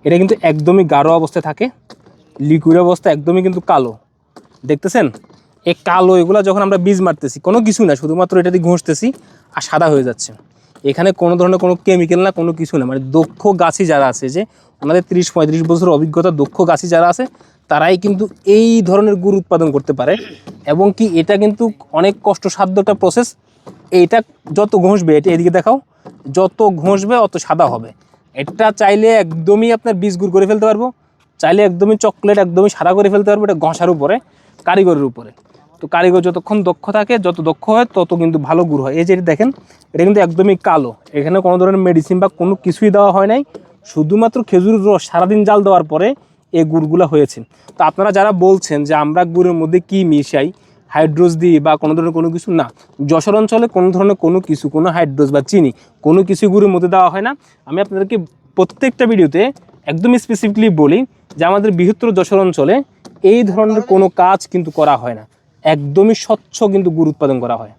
এটা কিন্তু একদমই গাঢ় অবস্থায় থাকে, লিকুইড অবস্থা একদমই কিন্তু কালো, দেখতেছেন? এই কালো এগুলো যখন আমরা বীজ মারতেছি কোনো কিছু না, শুধুমাত্র এটা দিয়ে ঘষতেছি আর সাদা হয়ে যাচ্ছে। এখানে কোনো ধরনের কোনো কেমিক্যাল না, কোনো কিছু না। মানে দক্ষ গাছি যারা আছে, যে ওনাদের 30-35 বছর অভিজ্ঞতা, দক্ষ গাছি যারা আছে, তারাই কিন্তু এই ধরনের গুড় উৎপাদন করতে পারে। এবং কি এটা কিন্তু অনেক কষ্টসাধ্য একটা প্রসেস। এইটা যত ঘষবে, এটা এদিকে দেখাও, যত ঘষবে অত সাদা হবে। এটা চাইলে একদমই আপনার বীজ গুড় করে ফেলতে পারবো, চাইলে একদমই চকলেট একদমই সাদা করে ফেলতে পারবো। এটা ঘষার উপরে, কারিগরের উপরে। তো কারিগর যতক্ষণ দক্ষ থাকে, যত দক্ষ হয় তত কিন্তু ভালো গুড় হয়। এই যে দেখেন, এটা কিন্তু একদমই কালো, এখানে কোনো ধরনের মেডিসিন বা কোনো কিছুই দেওয়া হয় নাই, শুধুমাত্র খেজুরের রস সারাদিন জাল দেওয়ার পরে এই গুড়গুলো হয়েছে। তো আপনারা যারা বলছেন যে আমরা গুড়ের মধ্যে কি মিশাই, হাইড্রোজ দিই বা কোনো ধরনের কোনো কিছু, না, যশোর অঞ্চলে কোনো ধরনের কোনো কিছু, কোনো হাইড্রোজ বা চিনি কোনো কিছু গুড়ের মধ্যে দেওয়া হয় না। আমি আপনাদেরকে প্রত্যেকটা ভিডিওতে একদম স্পেসিফিকলি বলি যে আমাদের বৃহত্তর যশোর অঞ্চলে এই ধরনের কোনো কাজ কিন্তু করা হয় না, একদমই স্বচ্ছ কিন্তু গুড় উৎপাদন করা হয়।